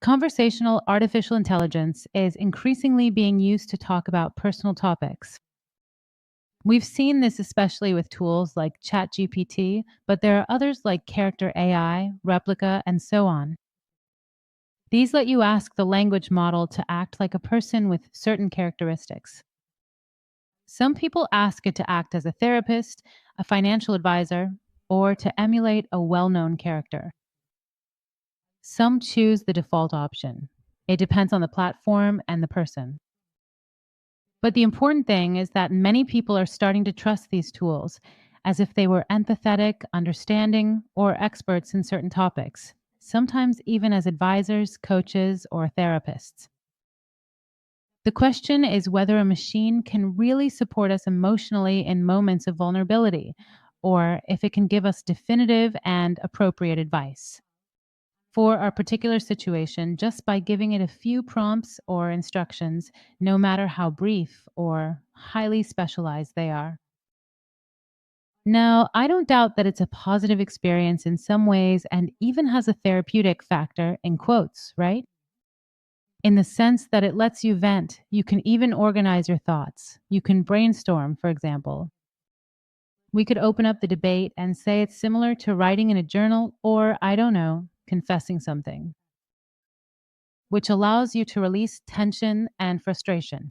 Conversational artificial intelligence is increasingly being used to talk about personal topics. We've seen this especially with tools like ChatGPT, but there are others like Character AI, Replica, and so on. These let you ask the language model to act like a person with certain characteristics. Some people ask it to act as a therapist, a financial advisor, or to emulate a well known character. Some choose the default option. It depends on the platform and the person. But the important thing is that many people are starting to trust these tools as if they were empathetic, understanding, or experts in certain topics, sometimes even as advisors, coaches, or therapists. The question is whether a machine can really support us emotionally in moments of vulnerability, or if it can give us definitive and appropriate advice for our particular situation just by giving it a few prompts or instructions, no matter how brief or highly specialized they are. Now, I don't doubt that it's a positive experience in some ways and even has a therapeutic factor in quotes, right? In the sense that it lets you vent, you can even organize your thoughts. You can brainstorm, for example. We could open up the debate and say it's similar to writing in a journal or, I don't know, confessing something, which allows you to release tension and frustration.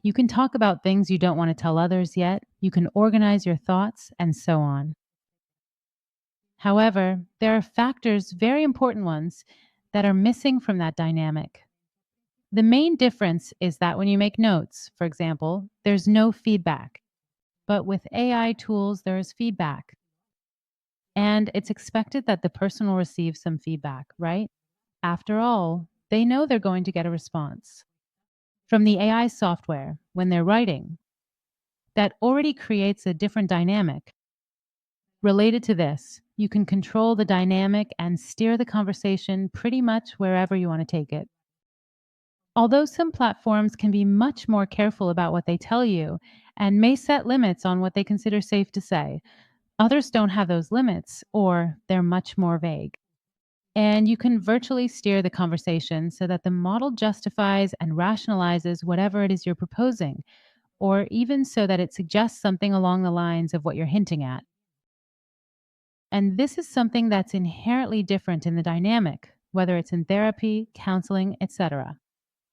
You can talk about things you don't want to tell others yet, you can organize your thoughts, and so on. However, there are factors, very important ones, that are missing from that dynamic. The main difference is that when you make notes, for example, there's no feedback. But with AI tools, there is feedback. And it's expected that the person will receive some feedback, right? After all, they know they're going to get a response from the AI software when they're writing. That already creates a different dynamic. Related to this, you can control the dynamic and steer the conversation pretty much wherever you want to take it. Although some platforms can be much more careful about what they tell you and may set limits on what they consider safe to say, others don't have those limits or they're much more vague. And you can virtually steer the conversation so that the model justifies and rationalizes whatever it is you're proposing, or even so that it suggests something along the lines of what you're hinting at. And this is something that's inherently different in the dynamic, whether it's in therapy, counseling, etc.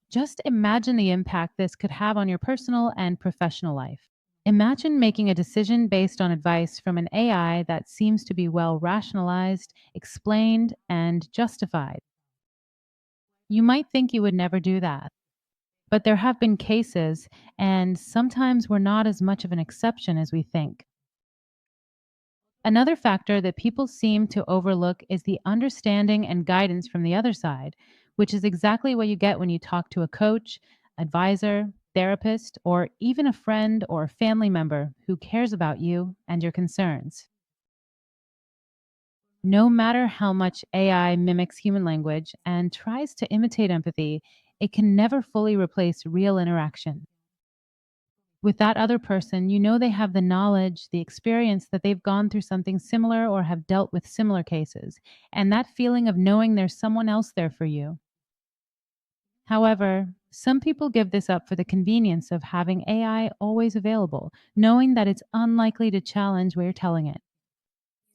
Just imagine the impact this could have on your personal and professional life. Imagine making a decision based on advice from an AI that seems to be well rationalized, explained, and justified. You might think you would never do that, but there have been cases, and sometimes we're not as much of an exception as we think. Another factor that people seem to overlook is the understanding and guidance from the other side, which is exactly what you get when you talk to a coach, advisor, therapist, or even a friend or family member who cares about you and your concerns. No matter how much AI mimics human language and tries to imitate empathy, it can never fully replace real interaction. With that other person, you know they have the knowledge, the experience that they've gone through something similar or have dealt with similar cases, and that feeling of knowing there's someone else there for you. However, some people give this up for the convenience of having AI always available, knowing that it's unlikely to challenge what you're telling it.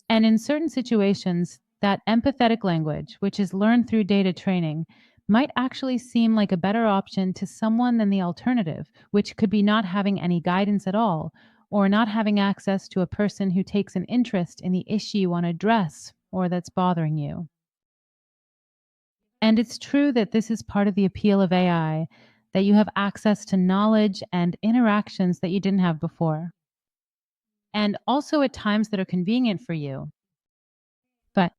And in certain situations, that empathetic language, which is learned through data training, might actually seem like a better option to someone than the alternative, which could be not having any guidance at all, or not having access to a person who takes an interest in the issue you want to address or that's bothering you. And it's true that this is part of the appeal of AI, that you have access to knowledge and interactions that you didn't have before. And also at times that are convenient for you. But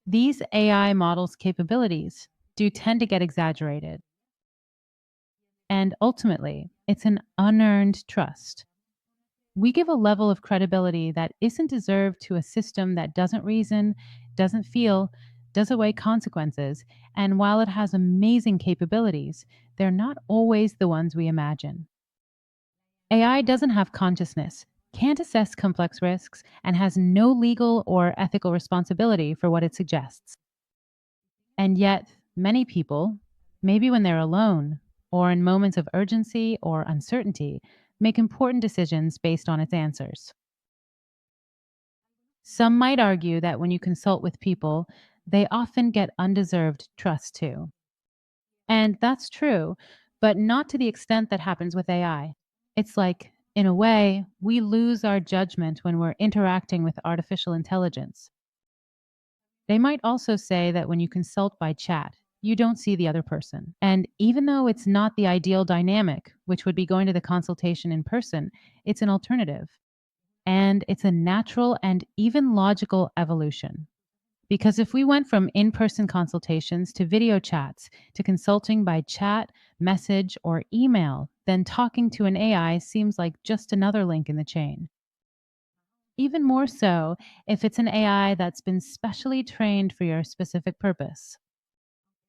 these AI models' capabilities do tend to get exaggerated. And ultimately, it's an unearned trust. We give a level of credibility that isn't deserved to a system that doesn't reason, doesn't feel, doesn't weigh consequences, and while it has amazing capabilities, they're not always the ones we imagine. AI doesn't have consciousness, can't assess complex risks, and has no legal or ethical responsibility for what it suggests. And yet, Many people, maybe when they're alone or in moments of urgency or uncertainty, make important decisions based on its answers. Some might argue that when you consult with people, they often get undeserved trust too. And that's true, but not to the extent that happens with AI. It's like, in a way, we lose our judgment when we're interacting with artificial intelligence. They might also say that when you consult by chat, you don't see the other person. And even though it's not the ideal dynamic, which would be going to the consultation in person, it's an alternative. And it's a natural and even logical evolution. Because if we went from in person consultations to video chats to consulting by chat, message, or email, then talking to an AI seems like just another link in the chain. Even more so if it's an AI that's been specially trained for your specific purpose.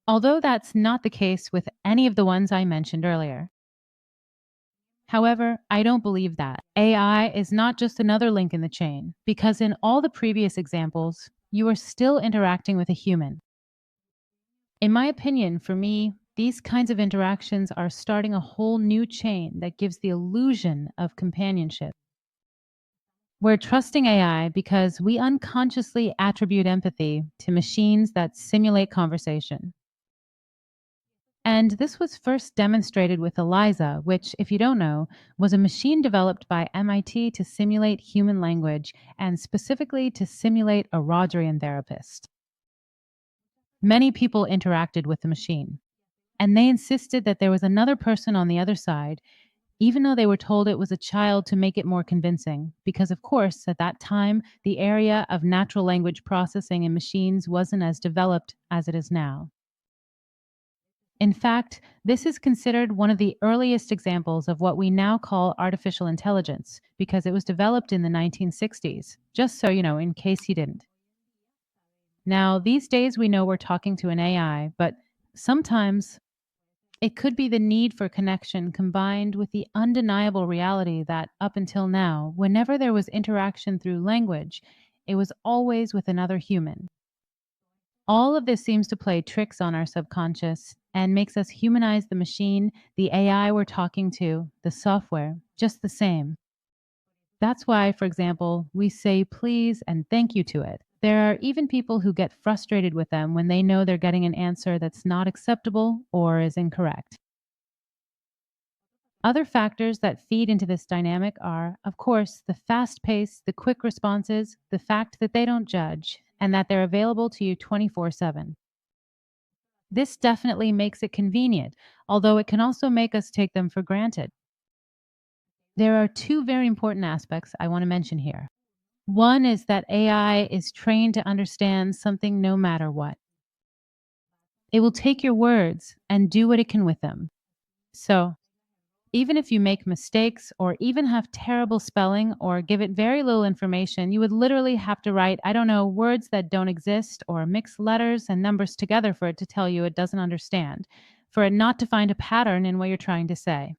Although that's not the case with any of the ones I mentioned earlier. However, I don't believe that. AI is not just another link in the chain, because in all the previous examples, you are still interacting with a human. In my opinion, for me, these kinds of interactions are starting a whole new chain that gives the illusion of companionship. We're trusting AI because we unconsciously attribute empathy to machines that simulate conversation. And this was first demonstrated with ELIZA, which, if you don't know, was a machine developed by MIT to simulate human language and specifically to simulate a Rogerian therapist. Many people interacted with the machine, and they insisted that there was another person on the other side, even though they were told it was a child to make it more convincing, because, of course, at that time, the area of natural language processing in machines wasn't as developed as it is now. In fact, this is considered one of the earliest examples of what we now call artificial intelligence because it was developed in the 1960s, just so you know, in case you didn't. Now, these days we know we're talking to an AI, but sometimes it could be the need for connection combined with the undeniable reality that up until now, whenever there was interaction through language, it was always with another human. All of this seems to play tricks on our subconscious and makes us humanize the machine, the AI we're talking to, the software, just the same. That's why, for example, we say please and thank you to it. There are even people who get frustrated with them when they know they're getting an answer that's not acceptable or is incorrect. Other factors that feed into this dynamic are, of course, the fast pace, the quick responses, the fact that they don't judge, and that they're available to you 24/7. This definitely makes it convenient, although it can also make us take them for granted. There are two very important aspects I want to mention here. One is that AI is trained to understand something no matter what. It will take your words and do what it can with them. So, even if you make mistakes or even have terrible spelling or give it very little information, you would literally have to write, I don't know, words that don't exist or mix letters and numbers together for it to tell you it doesn't understand, for it not to find a pattern in what you're trying to say.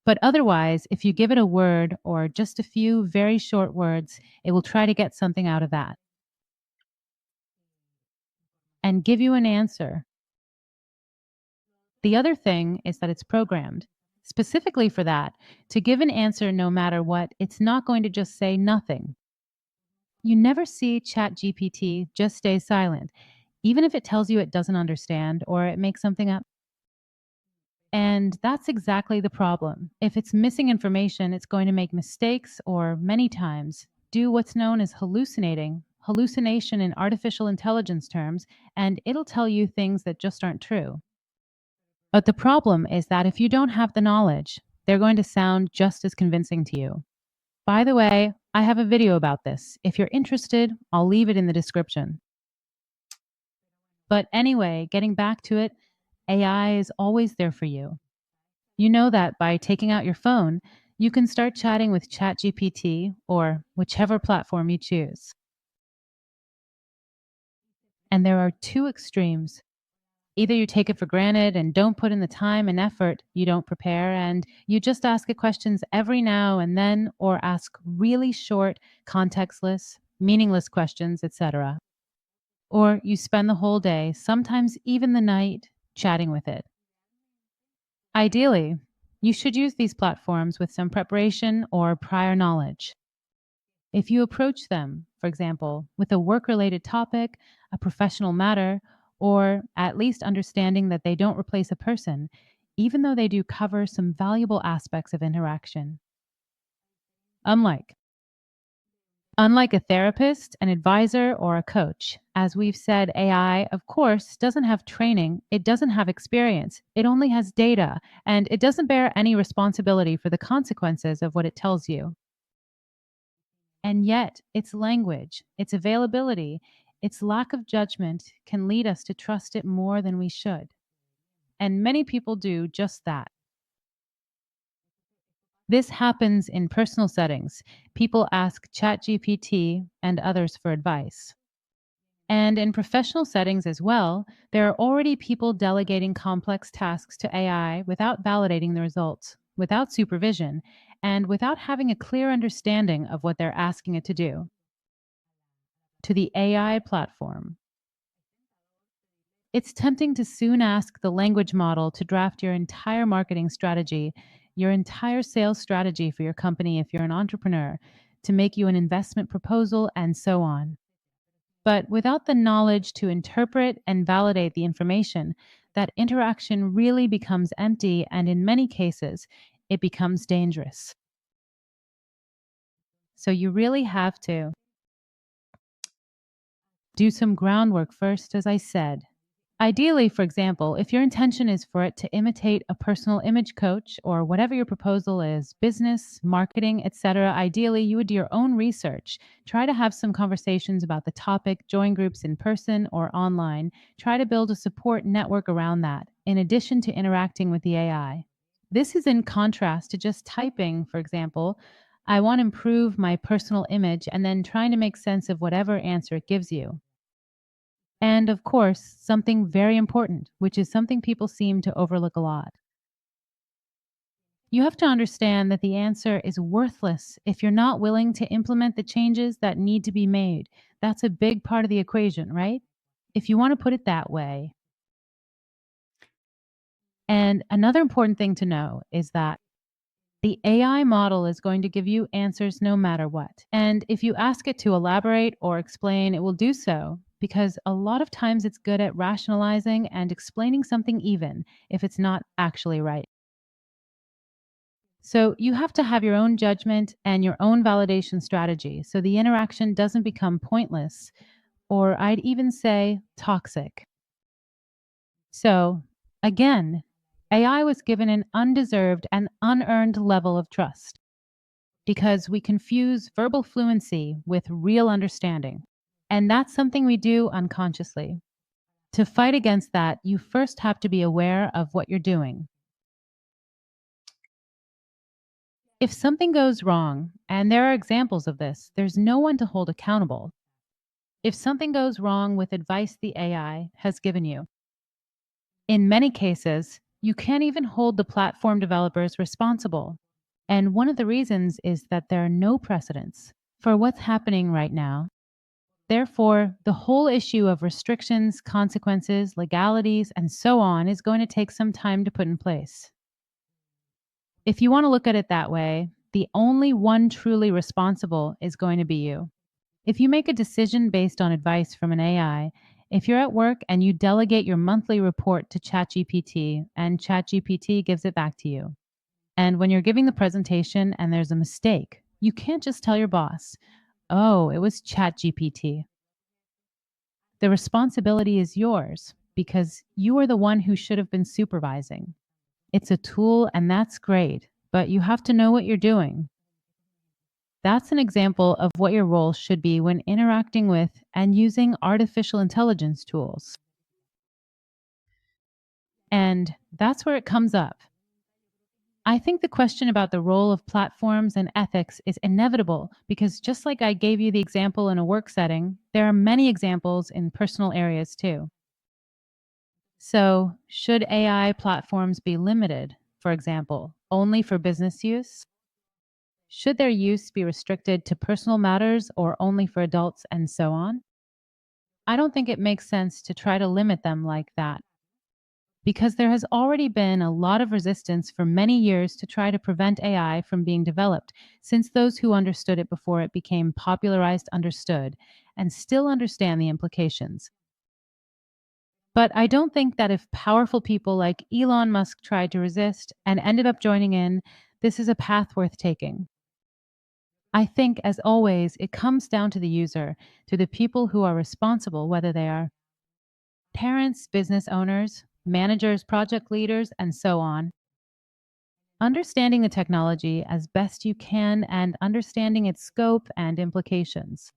But otherwise, if you give it a word or just a few very short words, it will try to get something out of that and give you an answer. The other thing is that it's programmed specifically for that to give an answer no matter what. It's not going to just say nothing. You never see ChatGPT just stay silent, even if it tells you it doesn't understand or it makes something up. And that's exactly the problem. If it's missing information, it's going to make mistakes or many times do what's known as hallucinating, hallucination in artificial intelligence terms, and it'll tell you things that just aren't true. But the problem is that if you don't have the knowledge, they're going to sound just as convincing to you. By the way, I have a video about this. If you're interested, I'll leave it in the description. But anyway, getting back to it, AI is always there for you. You know that by taking out your phone, you can start chatting with ChatGPT or whichever platform you choose. And there are two extremes. Either you take it for granted and don't put in the time and effort, you don't prepare, and you just ask it questions every now and then, or ask really short, contextless, meaningless questions, etc. or you spend the whole day, sometimes even the night, chatting with it. Ideally, you should use these platforms with some preparation or prior knowledge. If you approach them, for example, with a work related topic, a professional matter, or at least understanding that they don't replace a person, even though they do cover some valuable aspects of interaction. Unlike Unlike a therapist, an advisor, or a coach, as we've said, AI, of course, doesn't have training, it doesn't have experience, it only has data, and it doesn't bear any responsibility for the consequences of what it tells you. And yet, its language, its availability, its lack of judgment can lead us to trust it more than we should. And many people do just that. This happens in personal settings. People ask ChatGPT and others for advice. And in professional settings as well, there are already people delegating complex tasks to AI without validating the results, without supervision, and without having a clear understanding of what they're asking it to do. To the AI platform, it's tempting to soon ask the language model to draft your entire marketing strategy, your entire sales strategy for your company if you're an entrepreneur, to make you an investment proposal, and so on. But without the knowledge to interpret and validate the information, that interaction really becomes empty, and in many cases, it becomes dangerous. So you really have to do some groundwork first, as I said. Ideally, for example, if your intention is for it to imitate a personal image coach or whatever your proposal is, business, marketing, etc., ideally you would do your own research. Try to have some conversations about the topic, join groups in person or online. Try to build a support network around that, in addition to interacting with the AI. This is in contrast to just typing, for example, I want to improve my personal image and then trying to make sense of whatever answer it gives you. And of course, something very important, which is something people seem to overlook a lot. You have to understand that the answer is worthless if you're not willing to implement the changes that need to be made. That's a big part of the equation, right? If you want to put it that way. And another important thing to know is that the AI model is going to give you answers no matter what. And if you ask it to elaborate or explain, it will do so because a lot of times it's good at rationalizing and explaining something even if it's not actually right. So you have to have your own judgment and your own validation strategy so the interaction doesn't become pointless or I'd even say toxic. So again, AI was given an undeserved and unearned level of trust because we confuse verbal fluency with real understanding. And that's something we do unconsciously. To fight against that, you first have to be aware of what you're doing. If something goes wrong, and there are examples of this, there's no one to hold accountable. If something goes wrong with advice the AI has given you, in many cases, you can't even hold the platform developers responsible. And one of the reasons is that there are no precedents for what's happening right now. Therefore, the whole issue of restrictions, consequences, legalities, and so on is going to take some time to put in place. If you want to look at it that way, the only one truly responsible is going to be you. If you make a decision based on advice from an AI, if you're at work and you delegate your monthly report to ChatGPT and ChatGPT gives it back to you, and when you're giving the presentation and there's a mistake, you can't just tell your boss, oh, it was ChatGPT. The responsibility is yours because you are the one who should have been supervising. It's a tool and that's great, but you have to know what you're doing. That's an example of what your role should be when interacting with and using artificial intelligence tools. And that's where it comes up. I think the question about the role of platforms and ethics is inevitable because just like I gave you the example in a work setting, there are many examples in personal areas too. So, should AI platforms be limited, for example, only for business use? Should their use be restricted to personal matters or only for adults and so on? I don't think it makes sense to try to limit them like that because there has already been a lot of resistance for many years to try to prevent AI from being developed, since those who understood it before it became popularized understood and still understand the implications. But I don't think that if powerful people like Elon Musk tried to resist and ended up joining in, this is a path worth taking. I think, as always, it comes down to the user, to the people who are responsible, whether they are parents, business owners, managers, project leaders, and so on. Understanding the technology as best you can and understanding its scope and implications.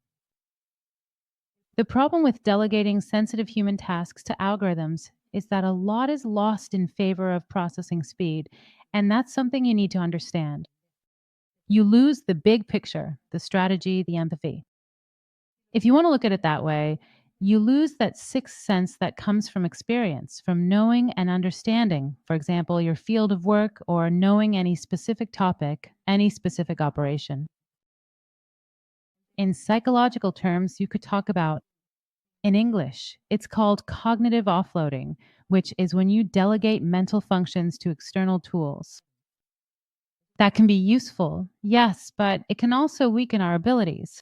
The problem with delegating sensitive human tasks to algorithms is that a lot is lost in favor of processing speed, and that's something you need to understand. You lose the big picture, the strategy, the empathy. If you want to look at it that way, you lose that sixth sense that comes from experience, from knowing and understanding, for example, your field of work or knowing any specific topic, any specific operation. In psychological terms, you could talk about, in English, it's called cognitive offloading, which is when you delegate mental functions to external tools. That can be useful, yes, but it can also weaken our abilities.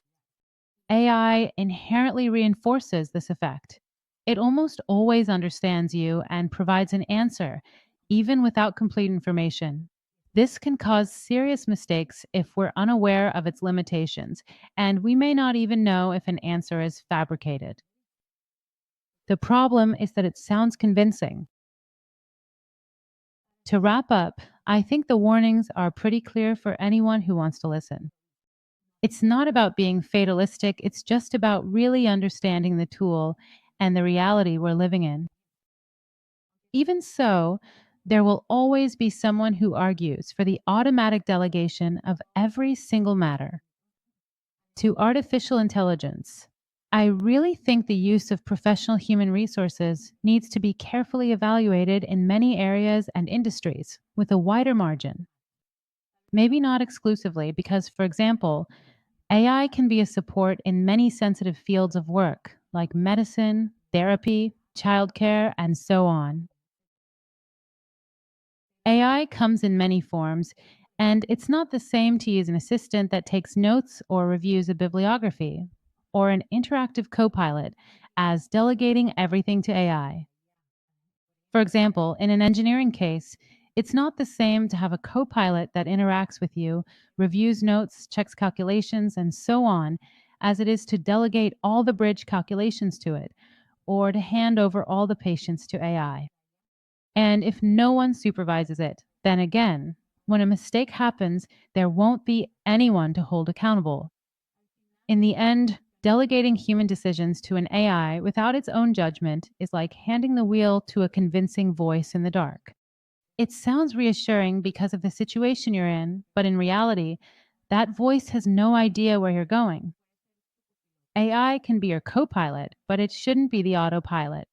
AI inherently reinforces this effect. It almost always understands you and provides an answer, even without complete information. This can cause serious mistakes if we're unaware of its limitations, and we may not even know if an answer is fabricated. The problem is that it sounds convincing. To wrap up, I think the warnings are pretty clear for anyone who wants to listen. It's not about being fatalistic, it's just about really understanding the tool and the reality we're living in. Even so, there will always be someone who argues for the automatic delegation of every single matter to artificial intelligence. I really think the use of professional human resources needs to be carefully evaluated in many areas and industries with a wider margin. Maybe not exclusively, because, for example, AI can be a support in many sensitive fields of work, like medicine, therapy, childcare, and so on. AI comes in many forms, and it's not the same to use an assistant that takes notes or reviews a bibliography, or an interactive copilot, as delegating everything to AI. For example, in an engineering case, it's not the same to have a copilot that interacts with you, reviews notes, checks calculations, and so on, as it is to delegate all the bridge calculations to it, or to hand over all the patients to AI. And if no one supervises it, then again, when a mistake happens, there won't be anyone to hold accountable. In the end, delegating human decisions to an AI without its own judgment is like handing the wheel to a convincing voice in the dark. It sounds reassuring because of the situation you're in, but in reality, that voice has no idea where you're going. AI can be your co pilot, but it shouldn't be the autopilot.